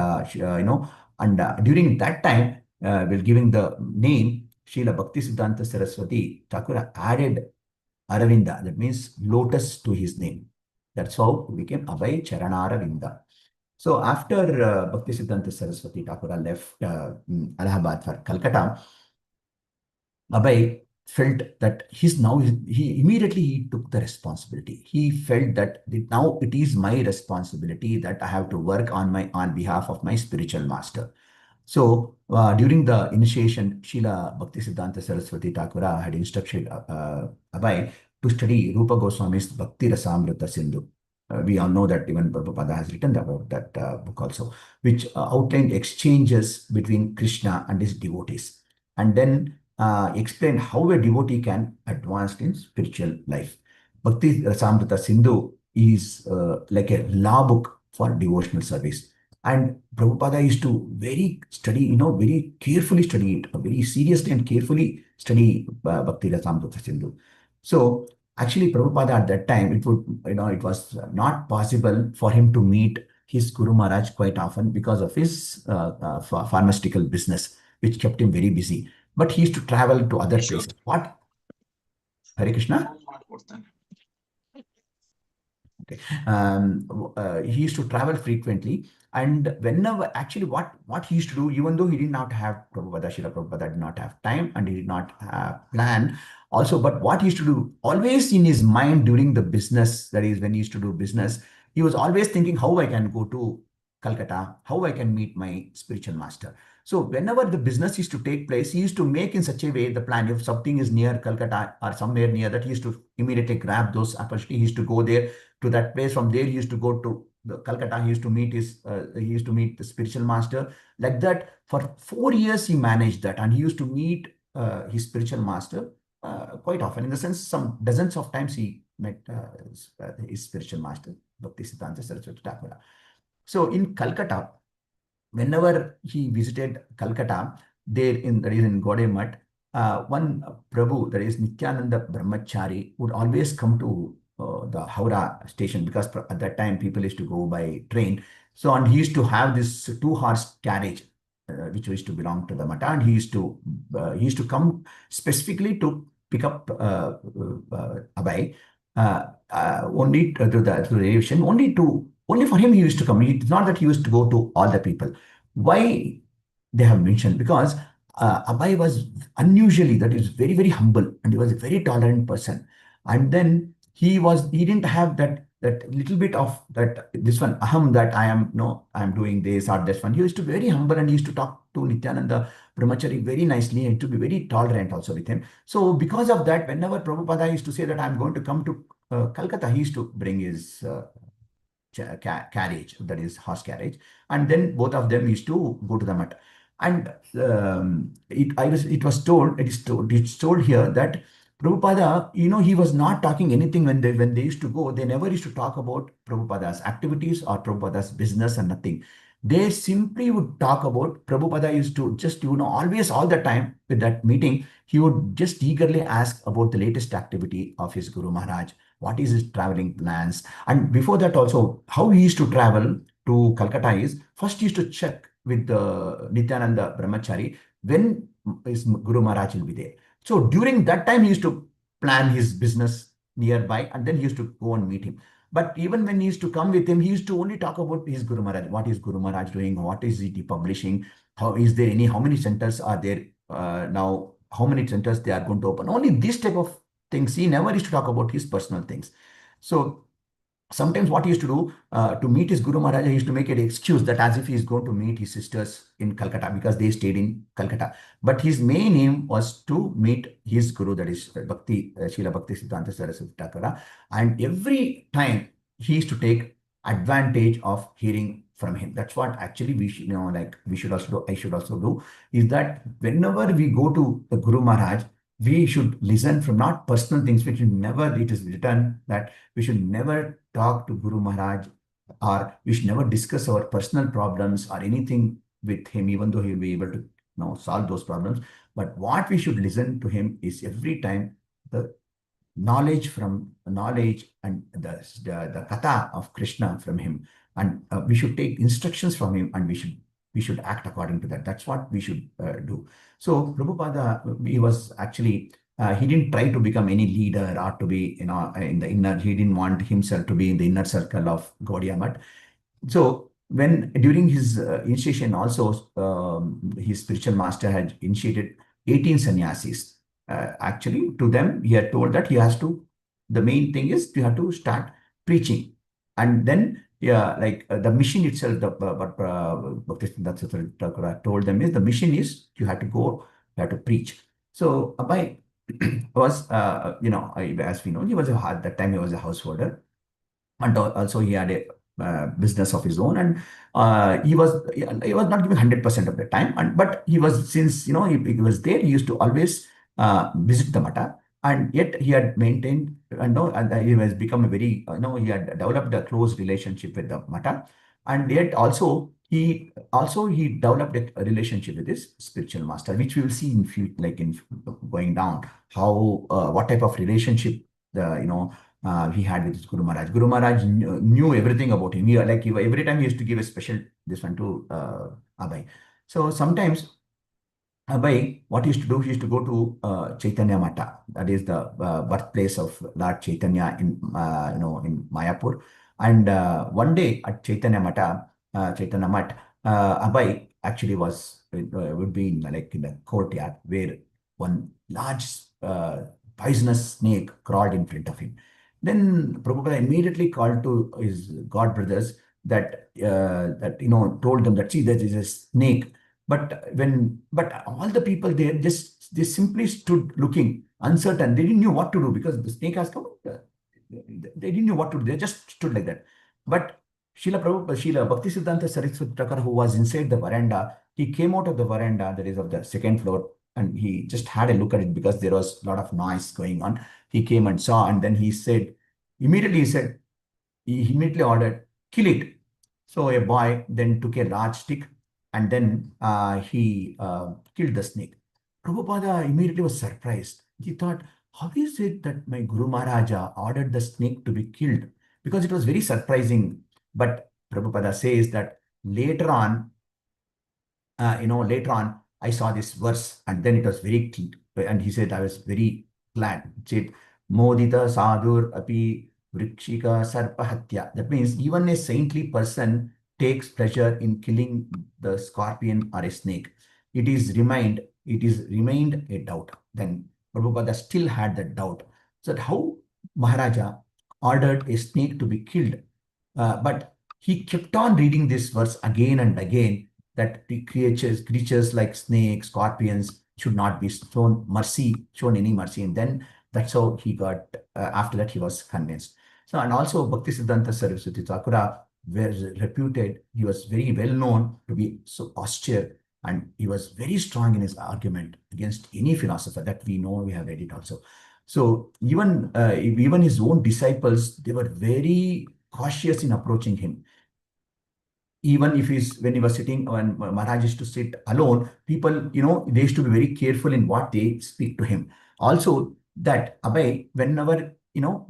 during that time, while giving the name, Srila Bhaktisiddhanta Saraswati Thakura added Aravinda, that means lotus, to his name. That's how he became Abhay Charanaravinda. So after Bhaktisiddhanta Saraswati Thakura left Allahabad for Calcutta, Abhay felt that he immediately took the responsibility. He felt that now it is my responsibility, that I have to work on behalf of my spiritual master. So during the initiation, Srila Bhaktisiddhanta Saraswati Thakura had instructed Abhay to study Rupa Goswami's Bhakti Rasamrita Sindhu. we all know that even Prabhupada has written about that book also, which outlined exchanges between Krishna and his devotees, and then explained how a devotee can advance in spiritual life. Bhakti Rasamrita Sindhu is like a law book for devotional service. And Prabhupada used to very study, very carefully study it, very seriously and carefully study Bhakti Rasamrita Sindhu. So actually, Prabhupada at that time, it was not possible for him to meet his Guru Maharaj quite often because of his pharmaceutical business, which kept him very busy. But he used to travel to other places. What? Hare Krishna? Okay. He used to travel frequently, and whenever actually what he used to do, even though he did not have Prabhupada, Srila Prabhupada did not have time and he did not have plan also, but what he used to do, always in his mind during the business, that is when he used to do business, he was always thinking how I can go to Calcutta, how I can meet my spiritual master. So whenever the business is to take place, he used to make in such a way the plan. If something is near Calcutta or somewhere near that, he used to immediately grab those opportunities. He used to go there to that place. From there, he used to go to the Calcutta. He used to meet the spiritual master. Like that, for 4 years, he managed that, and he used to meet his spiritual master quite often. In the sense, some dozens of times he met his spiritual master, Bhaktisiddhanta Saraswati Thakur. So in Calcutta, whenever he visited Calcutta, that is in Gode Mutt, one Prabhu, that is Nityananda Brahmachari, would always come to the Howrah station, because at that time people used to go by train. So, and he used to have this 2-horse carriage, which used to belong to the Mata, and he used to come specifically to pick up Abhay, only to the relation, only for him he used to come. It's not that he used to go to all the people. Why they have mentioned? Because Abhay was unusually, that is very, very humble, and he was a very tolerant person. And then he didn't have that little bit of that, this one, aham, that I am doing this or this one. He used to be very humble, and he used to talk to Nityananda Brahmachari very nicely, and to be very tolerant also with him. So because of that, whenever Prabhupada used to say that I'm going to come to Calcutta, he used to bring his carriage, that is horse carriage, and then both of them used to go to the Mutt. And it's told here that Prabhupada, he was not talking anything when they used to go. They never used to talk about Prabhupada's activities or Prabhupada's business and nothing. They simply would talk about Prabhupada used to just, always, all the time with that meeting, he would just eagerly ask about the latest activity of his Guru Maharaj. What is his traveling plans? And before that also, how he used to travel to Calcutta is, first he used to check with the Nityananda Brahmachari when his Guru Maharaj will be there. So during that time, he used to plan his business nearby, and then he used to go and meet him. But even when he used to come with him, he used to only talk about his Guru Maharaj. What is Guru Maharaj doing? What is he publishing? How many centers are there now? How many centers they are going to open? Only this type of things. He never used to talk about his personal things. So sometimes what he used to do to meet his Guru Maharaj, he used to make an excuse that as if he is going to meet his sisters in Calcutta, because they stayed in Calcutta. But his main aim was to meet his Guru, that is Srila Bhaktisiddhanta Saraswati Thakur. And every time he used to take advantage of hearing from him. That's what actually we should, we should also do, I should also do, is that whenever we go to the Guru Maharaj, we should listen from not personal things. It is written that we should never talk to Guru Maharaj, or we should never discuss our personal problems or anything with him, even though he will be able to solve those problems. But what we should listen to him is every time the knowledge and the katha of Krishna from him. And we should take instructions from him, and we should act according to that. That's what we should do. So Prabhupada, he was actually, he didn't try to become any leader or to be, in the inner, he didn't want himself to be in the inner circle of Gaudiya Mutt. So during his initiation also, his spiritual master had initiated 18 sannyasis. Actually, to them, he had told that the main thing is you have to start preaching. And then, the mission itself, what Bhaktisiddhanta Thakur told them is, the mission is you have to go, you have to preach. So Abhay was, as we know, at that time he was a householder. and also he had a business of his own, and he was not giving 100% of the time, but he was, since he was there, he used to always visit the mata, and yet he had maintained, and he has become a very, he had developed a close relationship with the mata, and yet he developed a relationship with his spiritual master, which we will see in future, like in going down, how what type of relationship the he had with his Guru Maharaj. Guru Maharaj knew everything about him. Every time he used to give a special this one to Abhay. So sometimes Abhay, what he used to do, he used to go to Chaitanya Mata. That is the birthplace of Lord Chaitanya in Mayapur. And one day at Chaitanya Mata, Chaitanya Mat, Abhay actually would be in the courtyard where one large poisonous snake crawled in front of him. Then Prabhupada immediately called to his god brothers that told them that, see, there is a snake. But all the people there they simply stood looking uncertain. They didn't know what to do because the snake has come. They didn't know what to do. They just stood like that. But Srila Bhaktisiddhanta Saraswati Thakur, who was inside the veranda, he came out of the veranda, that is of the second floor, and he just had a look at it because there was a lot of noise going on. He came and saw, and then he immediately ordered, kill it. So a boy then took a large stick, and then he killed the snake. Prabhupada immediately was surprised. He thought, how is it that my Guru Maharaja ordered the snake to be killed? Because it was very surprising. But Prabhupada says that later on, I saw this verse, and then it was very clear. And he said, I was very glad. It said, Modita Sadhur Api Vrikshika Sarpahatya. That means even a saintly person takes pleasure in killing the scorpion or a snake. It is remained a doubt. Then Prabhupada still had that doubt. So how Maharaja ordered a snake to be killed. But he kept on reading this verse again and again, that the creatures like snakes, scorpions should not be shown any mercy. And then that's how he got, after that he was convinced. So, and also Bhaktisiddhanta Saraswati Thakura was reputed, he was very well known to be so austere, and he was very strong in his argument against any philosopher that we know, we have read it also. So even his own disciples, they were very cautious in approaching him. Even when he was sitting, when Maharaj used to sit alone, people, they used to be very careful in what they speak to him. Also, that Abhay, whenever, even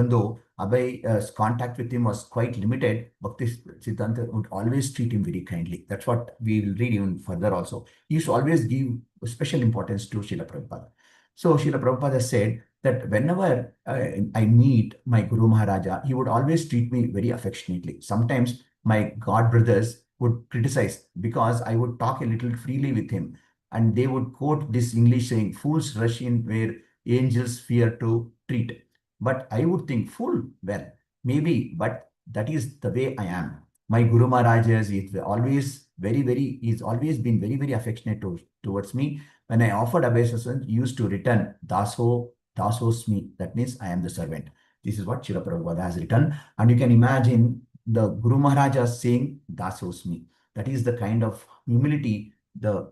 though Abhay's contact with him was quite limited, Bhakti Siddhanta would always treat him very kindly. That's what we will read even further also. He used to always give special importance to Srila Prabhupada. So Srila Prabhupada said that whenever I meet my Guru Maharaja, he would always treat me very affectionately. Sometimes my god brothers would criticize because I would talk a little freely with him, and they would quote this English saying, fools rush in where angels fear to treat. But I would think, fool, well, maybe, but that is the way I am. My Guru Maharaj is always he's always been very, very affectionate towards me. When I offered obeisance, he used to return, Dasosmi. That means I am the servant. This is what Srila Prabhupada has written. And you can imagine the Guru Maharaja saying Dasosmi. That is the kind of humility the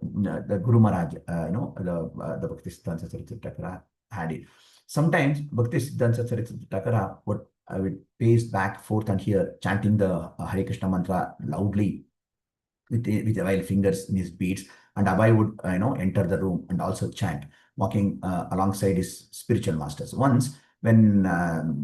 Guru Maharaj, the Bhaktisiddhanta Saraswati Thakur had it. Sometimes Bhaktisiddhanta Saraswati Thakur would pace back, forth, and here chanting the Hare Krishna mantra loudly with while fingers in his beads, and Abhay would enter the room and also chant, walking alongside his spiritual masters. Once when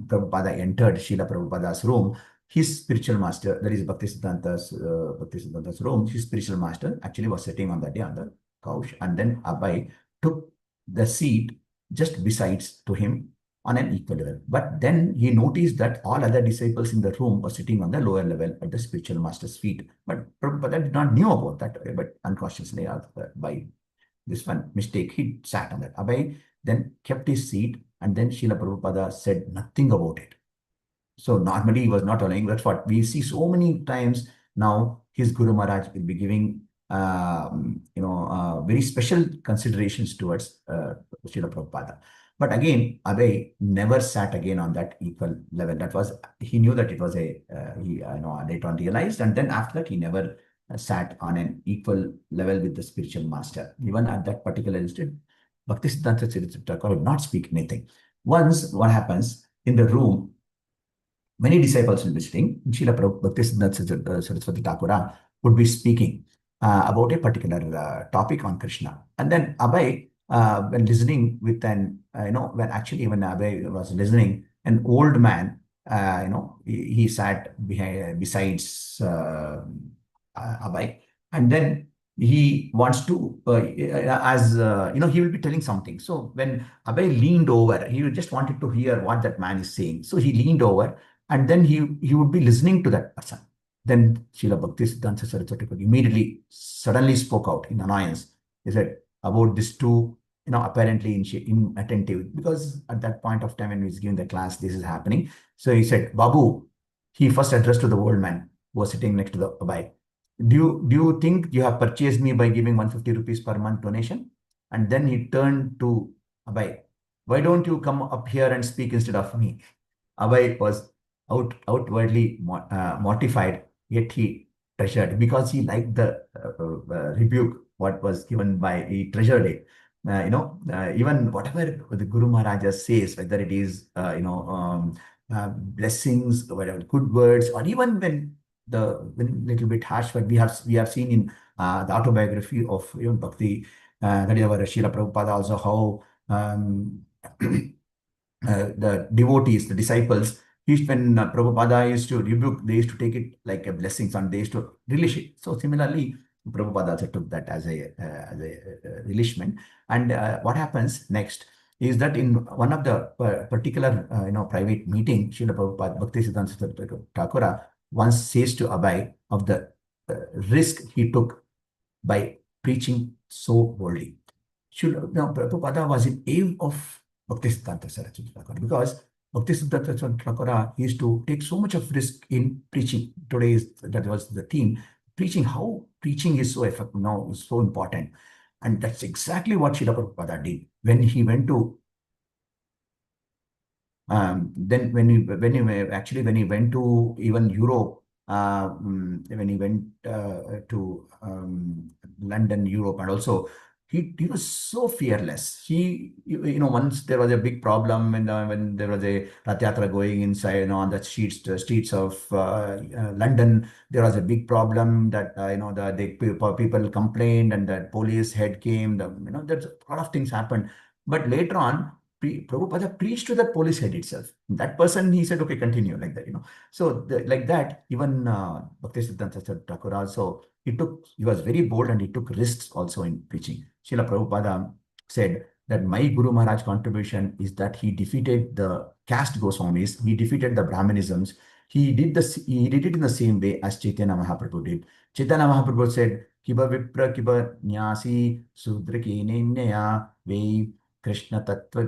Prabhupada entered Srila Prabhupada's room, his spiritual master, that is Bhaktisiddhanta's room, his spiritual master actually was sitting on that day on the couch, and then Abhay took the seat just besides to him on an equal level. But then he noticed that all other disciples in the room were sitting on the lower level at the spiritual master's feet. But Prabhupada did not know about that, but unconsciously, by this one mistake, he sat on that. Abhay then kept his seat, and then Srila Prabhupada said nothing about it. So normally he was not allowing. That's what we see so many times now. His Guru Maharaj will be giving very special considerations towards Srila Prabhupada. But again, Abhay never sat again on that equal level. That was, he knew that it was he later on realized, and then after that, he never sat on an equal level with the spiritual master. Even at that particular instant, Bhaktisiddhanta Saraswati Thakur would not speak anything. Once, what happens in the room, many disciples will be sitting. Srila Bhaktisiddhanta Saraswati Thakur would be speaking about a particular topic on Krishna. And then Abhay, when listening with when Abhay was listening, an old man, he sat besides Abhay, and then he wants to, he will be telling something. So when Abhay leaned over, he just wanted to hear what that man is saying. So he leaned over, and then he would be listening to that person. Then Srila Bhaktisiddhanta Saraswati immediately suddenly spoke out in annoyance. He said about this two, apparently inattentive, because at that point of time when he was giving the class, this is happening. So he said, Babu, he first addressed to the old man who was sitting next to the Abhay. Do you think you have purchased me by giving 150 rupees per month donation? And then he turned to Abhay. Why don't you come up here and speak instead of me? Abhay was outwardly mortified, yet he treasured, because he liked the rebuke what was given by, he treasured it. Even whatever the Guru Maharaja says, whether it is blessings, whatever good words, or even when little bit harsh, but we have seen in the autobiography of Bhakti, that is our Srila Prabhupada also, how the devotees, the disciples, when Prabhupada used to rebuke, they used to take it like a blessing, and they used to relish it. So similarly, Prabhupada also took that as a relishment. And what happens next is that in one of the particular private meeting, Srila Prabhupada Bhaktisiddhanta Thakur once says to Abhay of the risk he took by preaching so boldly. Prabhupada was in awe of Bhaktisiddhanta Saraswati Thakur, because Bhaktisiddhanta Saraswati Thakur used to take so much of risk in preaching. That was the theme, preaching, how preaching is so effective now, is so important. And that's exactly what Srila Prabhupada did when he went to when he went to even Europe, when he went to London, Europe, and also he was so fearless. Once there was a big problem when there was a Rath Yatra going inside, on the streets of London, there was a big problem that people complained, and the police head came. There's a lot of things happened, but later on, Prabhupada preached to that police head itself. That person, he said, okay, continue, like that, So like that, even Bhaktisiddhanta Thakur also, he was very bold, and he took risks also in preaching. Srila Prabhupada said that my Guru Maharaj contribution is that he defeated the caste Goswamis, he defeated the Brahmanisms. He did it in the same way as Chaitanya Mahaprabhu did. Chaitanya Mahaprabhu said, Kiba Vipra Kiba Nyasi Sudra Kenenyaya Vei Krishna Tattva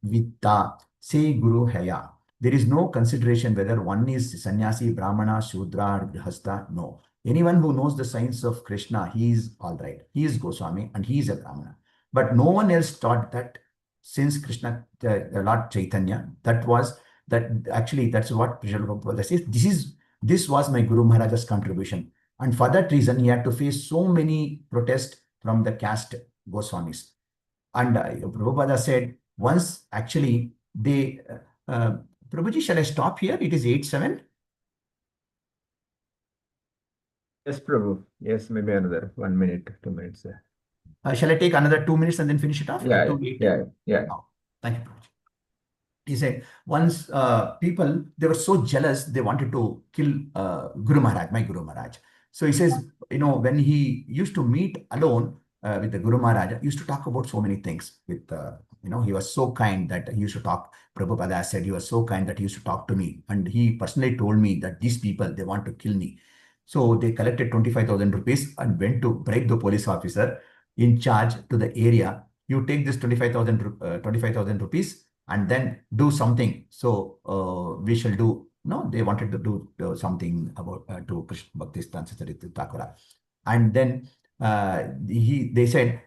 Vitta say Guru Haya. There is no consideration whether one is sannyasi, brahmana, shudra, or grihastha. No. Anyone who knows the science of Krishna, he is all right. He is Goswami and he is a brahmana. But no one else taught that since Krishna, Lord Chaitanya, that's what Prabhupada says. This was my Guru Maharaja's contribution. And for that reason, he had to face so many protests from the caste Goswamis. And Prabhupada said, once actually they, Prabhuji, shall I stop here? It is 8:07. Yes, Prabhu. Yes, maybe another 1 minute, 2 minutes. Shall I take another 2 minutes and then finish it off? Yeah. Oh, thank you, Prabhuji. He said, once people, they were so jealous, they wanted to kill Guru Maharaj, my Guru Maharaj. So he says, when he used to meet alone with the Guru Maharaj, he used to talk about so many things with, he was so kind that he used to talk. Prabhupada said he was so kind that he used to talk to me. And he personally told me that these people, they want to kill me. So they collected 25,000 rupees and went to bribe the police officer in charge to the area. You take this 25,000 rupees and then do something. So we shall do. No, they wanted to do something about to Krishna Bhaktisiddhanta Saraswati Thakur. And then they said,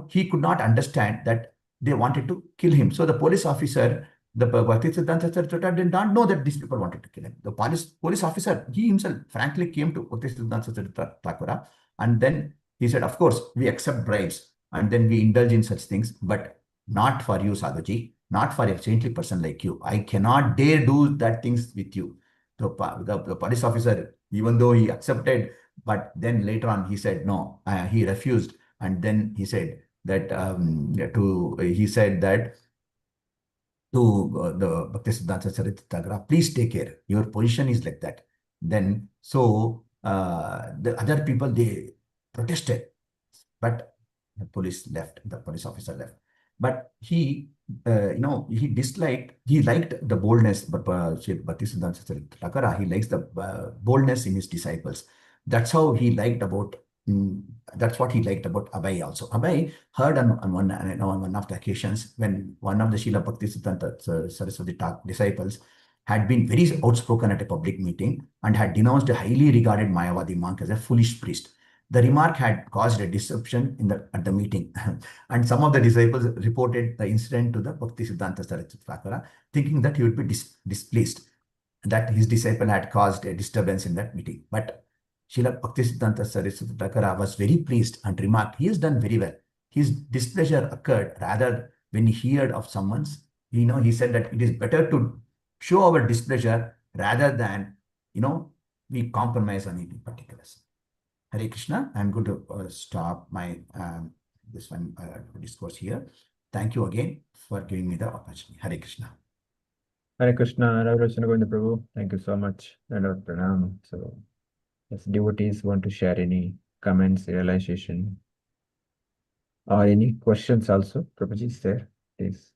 he could not understand that they wanted to kill him. So the police officer, the Bhaktisiddhanta Saraswati did not know that these people wanted to kill him. The police officer, he himself frankly came to Bhaktisiddhanta Saraswati Thakura, and then he said, of course, we accept bribes and then we indulge in such things, but not for you, Sadhuji, not for a saintly person like you. I cannot dare do that things with you. The police officer, even though he accepted, but then later on he said no, he refused, and then he said that to the Bhaktisiddhanta Saraswati Thakura, please take care. Your position is like that. Then the other people, they protested, but the police left. The police officer left. But he liked the boldness. But Bhaktisiddhanta Saraswati Thakura, he likes the boldness in his disciples. That's what he liked about Abhay also. Abhay heard on one of the occasions when one of the Srila Bhaktisiddhanta Saraswati disciples had been very outspoken at a public meeting and had denounced a highly regarded Mayavadi monk as a foolish priest. The remark had caused a disruption at the meeting, and some of the disciples reported the incident to the Bhaktisiddhanta Saraswati Thakura, thinking that he would be displeased, that his disciple had caused a disturbance in that meeting. But Srila Bhaktisiddhanta Saraswati Thakura was very pleased and remarked, he has done very well. His displeasure occurred rather when he heard of someone's, he said that it is better to show our displeasure rather than, we compromise on any particulars. Hare Krishna. I'm going to stop my discourse here. Thank you again for giving me the opportunity. Hare Krishna. Hare Krishna, Ravilochana Govinda Prabhu. Thank you so much. And Pranam. So, if devotees want to share any comments, realization, or any questions also, Prabhuji is there, please.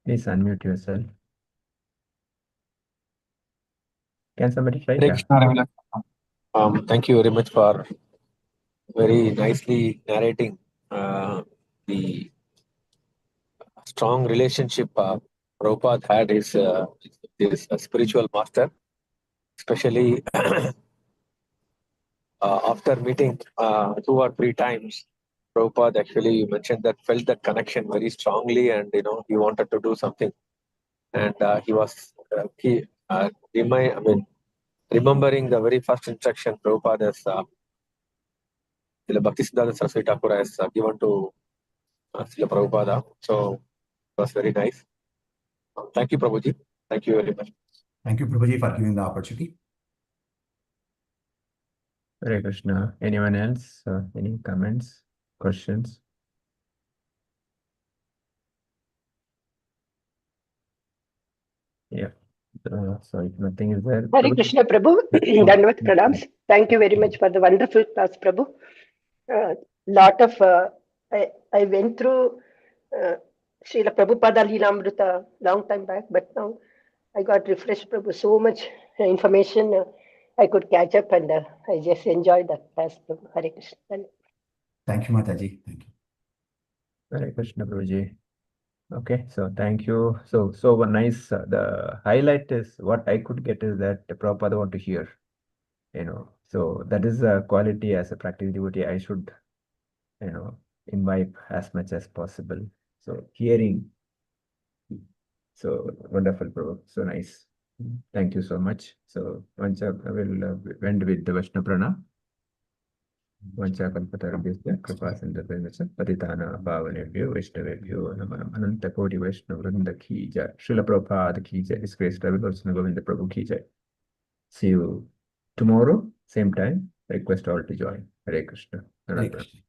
Please unmute yourself. Can somebody try? Hare Krishna, Ravilochana. Thank you very much for very nicely narrating the strong relationship Prabhupada had his spiritual master, especially after meeting 2 or 3 times. Prabhupada actually mentioned that felt that connection very strongly, and he wanted to do something, and he was remembering the very first instruction Prabhupada has Bhaktisiddhanta Saraswati Thakura has given to Srila Prabhupada. So it was very nice. Thank you, Prabhuji. Thank you very much. Thank you, Prabhuji, for giving the opportunity. Hare Krishna. Anyone else? Any comments, questions? Yeah. So if nothing is there. Hare Krishna, Prabhu. Dandavat Pranams. Thank you very much for the wonderful class, Prabhu. I went through Srila Prabhupada Lilamruta long time back, but now I got refreshed, Prabhu. So much information I could catch up, and I just enjoyed that class, Prabhu. Hare Krishna. Thank you, Mataji. Thank you. Hare Krishna, Prabhuji. Okay, so thank you. So nice. The highlight is what I could get is that Prabhupada want to hear, So that is a quality as a practice devotee I should, imbibe as much as possible. So hearing. So wonderful, Prabhu. So nice. Thank you so much. So once I will end with the Vaishnava Pranam. Vanchakalpatarabhyasya kripasindharvemyasya patitana pavanebhyo Vaishnavebhyo namaha Ananta Koti Vaishnava Vrinda ki jai. Srila Prabhupada ki jai. His Grace Ravilochana Govinda Prabhu ki jai. See you tomorrow, same time. Request all to join. Hare Krishna. Hare Krishna.